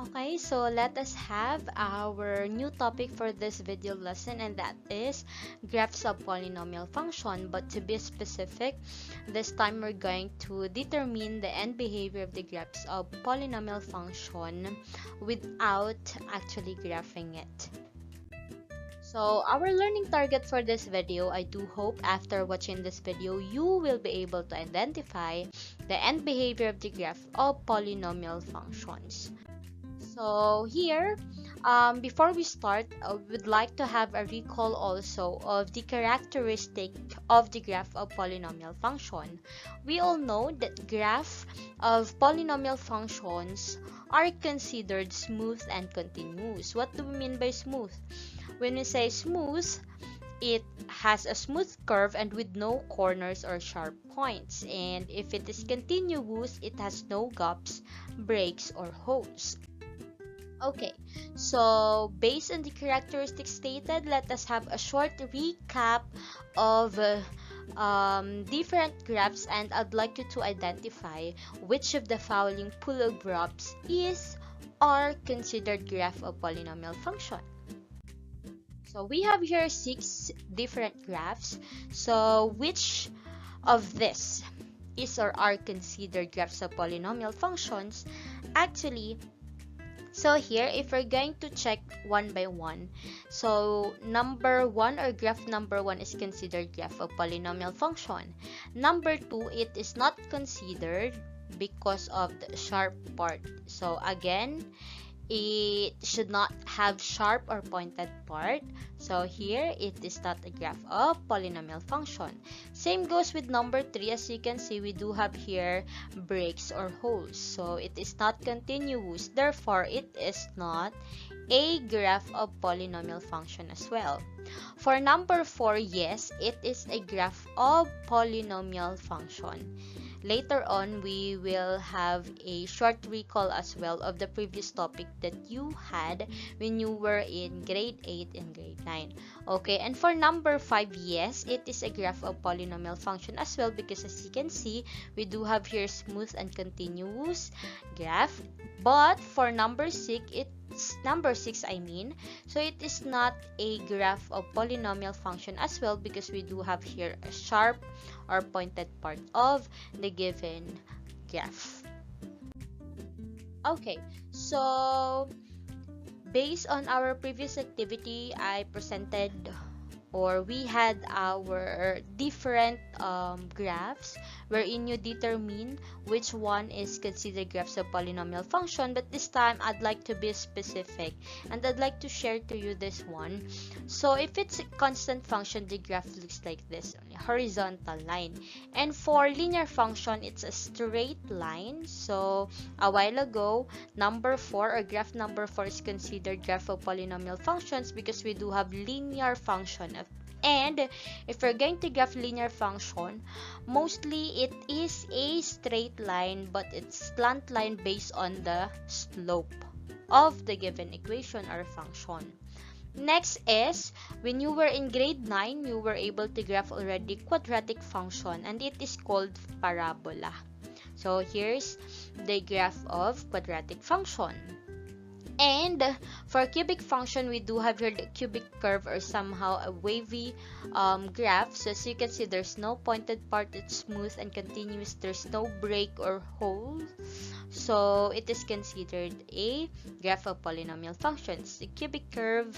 Okay, so let us have our new topic for this video lesson, and that is graphs of polynomial function. But to be specific, this time we're going to determine the end behavior of the graphs of polynomial function without actually graphing it. So our learning target for this video, I do hope after watching this video, you will be able to identify the end behavior of the graph of polynomial functions. So here, before we start, we'd like to have a recall also of the characteristic of the graph of polynomial function. We all know that graph of polynomial functions are considered smooth and continuous. What do we mean by smooth? When we say smooth, it has a smooth curve and with no corners or sharp points. And if it is continuous, it has no gaps, breaks, or holes. Okay, so based on the characteristics stated, let us have a short recap of different graphs, and I'd like you to identify which of the following pool of graphs is or considered graph of polynomial function. So we have here 6 different graphs. So which of this is or are considered graphs of polynomial functions? Actually, so here, if we're going to check one by one, so number 1 or graph number 1 is considered graph of polynomial function. Number 2, it is not considered because of the sharp part. So again, it should not have sharp or pointed part. So here, it is not a graph of polynomial function. Same goes with number 3. As you can see, we do have here breaks or holes. So it is not continuous. Therefore, it is not a graph of polynomial function as well. For number 4, yes, it is a graph of polynomial function. Later on, we will have a short recall as well of the previous topic that you had when you were in grade 8 and grade 9. Okay, and for number 5, yes, it is a graph of polynomial function as well, because as you can see, we do have here smooth and continuous graph. But for number 6, so it is not a graph of polynomial function as well, because we do have here a sharp or pointed part of the given graph. Okay, so based on our previous activity, I presented, or we had our different graphs wherein you determine which one is considered graphs of polynomial function. But this time, I'd like to be specific, and I'd like to share to you this one. So if it's a constant function, the graph looks like this, a horizontal line. And for linear function, it's a straight line. So a while ago, number 4 or graph number 4 is considered graph of polynomial functions because we do have linear function. And if we're going to graph linear function, mostly it is a straight line, but it's slant line based on the slope of the given equation or function. Next is, when you were in grade 9, you were able to graph already quadratic function, and it is called parabola. So here's the graph of quadratic function. And for cubic function, we do have here the cubic curve, or somehow a wavy graph. So as you can see, there's no pointed part, it's smooth and continuous, there's no break or hole. So it is considered a graph of polynomial functions, the cubic curve.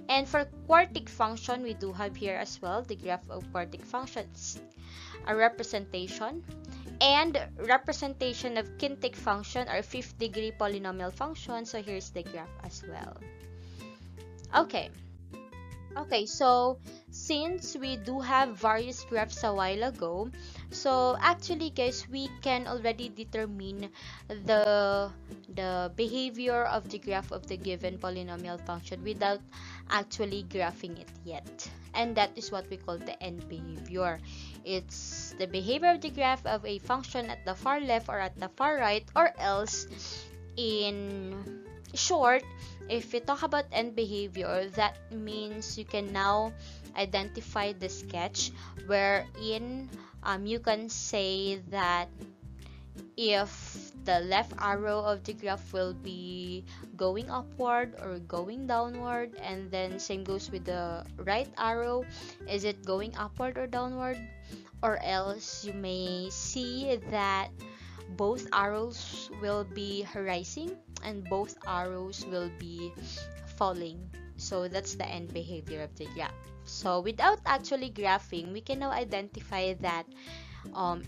And for quartic function, we do have here as well the graph of quartic functions, a representation. And representation of kinetic function or 5th degree polynomial function. So here's the graph as well. Okay, so since we do have various graphs a while ago, so actually guys, we can already determine the behavior of the graph of the given polynomial function without actually graphing it yet. And that is what we call the end behavior. It's the behavior of the graph of a function at the far left or at the far right, or else, in short, if we talk about end behavior, that means you can now identify the sketch wherein you can say that if the left arrow of the graph will be going upward or going downward, and then same goes with the right arrow. Is it going upward or downward? Or else you may see that both arrows will be rising and both arrows will be falling. So that's the end behavior of the graph. So without actually graphing, we can now identify that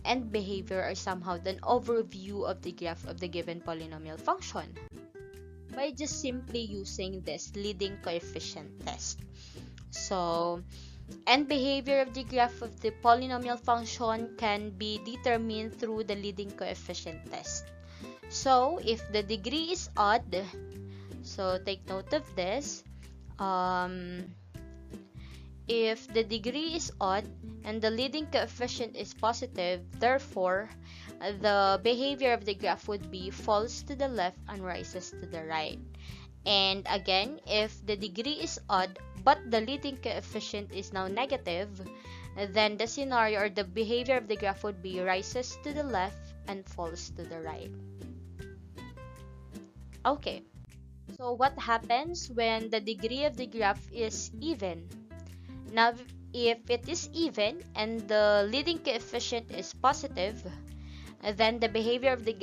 end behavior or somehow an overview of the graph of the given polynomial function by just simply using this leading coefficient test. So end behavior of the graph of the polynomial function can be determined through the leading coefficient test. So if the degree is odd, so take note of this, if the degree is odd and the leading coefficient is positive, therefore the behavior of the graph would be falls to the left and rises to the right. And again, if the degree is odd but the leading coefficient is now negative, then the scenario or the behavior of the graph would be rises to the left and falls to the right. Okay, so what happens when the degree of the graph is even? Now, if it is even and the leading coefficient is positive, then the behavior of the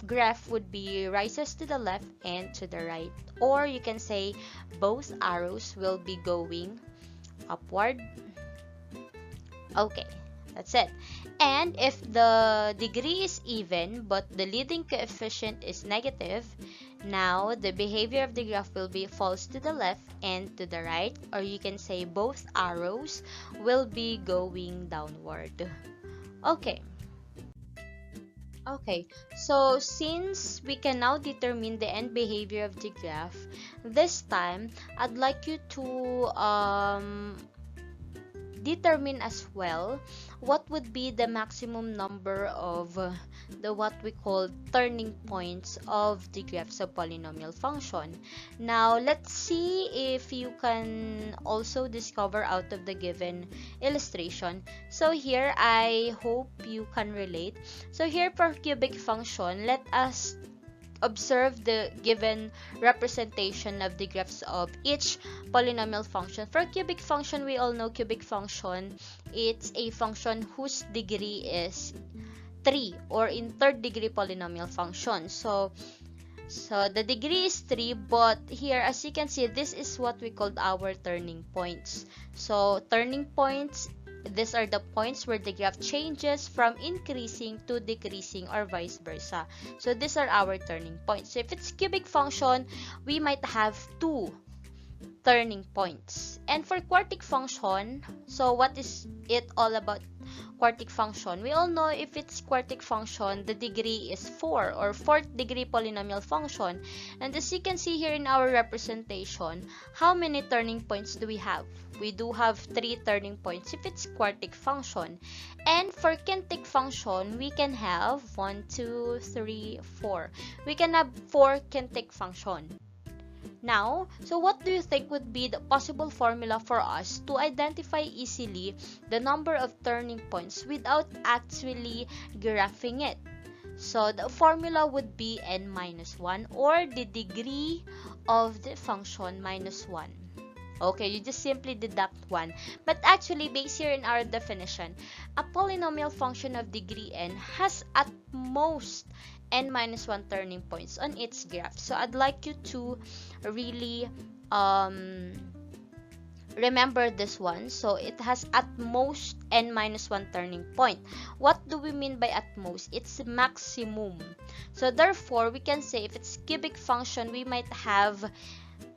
graph would be rises to the left and to the right. Or you can say both arrows will be going upward. Okay, that's it. And if the degree is even but the leading coefficient is negative, now the behavior of the graph will be falls to the left and to the right, or you can say both arrows will be going downward. Okay, so since we can now determine the end behavior of the graph, this time I'd like you to determine as well what would be the maximum number of the what we call turning points of the graphs of polynomial function. Now let's see if you can also discover out of the given illustration. So here I hope you can relate. So here for cubic function, let us observe the given representation of the graphs of each polynomial function. For cubic function, we all know cubic function, it's a function whose degree is 3 or in third degree polynomial function. So the degree is 3, but here as you can see, this is what we called our turning points. So turning points, these are the points where the graph changes from increasing to decreasing or vice versa. So these are our turning points. So if it's cubic function, we might have 2 turning points. And for quartic function, so what is it all about? Quartic function, we all know if it's quartic function, the degree is 4 or fourth degree polynomial function. And as you can see here in our representation, how many turning points do we have? We do have 3 turning points if it's quartic function. And for quintic function, we can have 1, 2, 3, 4. We can have 4 quintic function. Now, so what do you think would be the possible formula for us to identify easily the number of turning points without actually graphing it? So the formula would be n minus 1 or the degree of the function minus 1. Okay, you just simply deduct 1. But actually, based here in our definition, a polynomial function of degree n has at most n minus 1 turning points on its graph. So I'd like you to really remember this one. So it has at most n minus 1 turning point. What do we mean by at most? It's maximum. So therefore, we can say if it's cubic function, we might have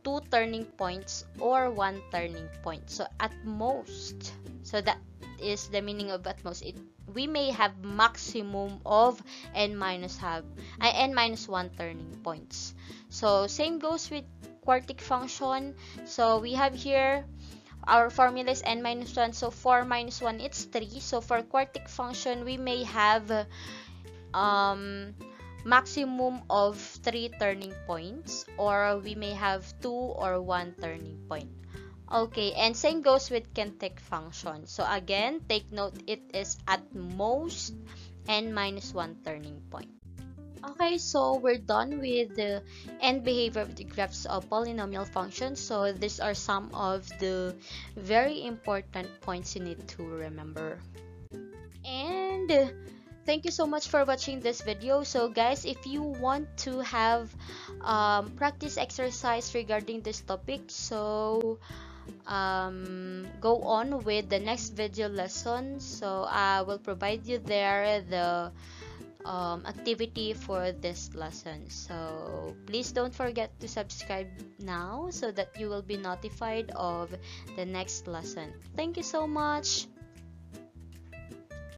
2 turning points or 1 turning point. So at most, so that is the meaning of at most. We may have maximum of n minus 1 turning points. So same goes with quartic function. So we have here our formula is n minus 1. So 4 minus 1, it's 3. So for quartic function, we may have maximum of 3 turning points, or we may have 2 or 1 turning point. Okay, and same goes with quintic function. So again, take note, it is at most n minus 1 turning point. Okay, so we're done with the end behavior of the graphs of polynomial functions. So these are some of the very important points you need to remember. And thank you so much for watching this video. So guys, if you want to have practice exercise regarding this topic, so go on with the next video lesson. So I will provide you there the activity for this lesson. So please don't forget to subscribe now so that you will be notified of the next lesson. Thank you so much.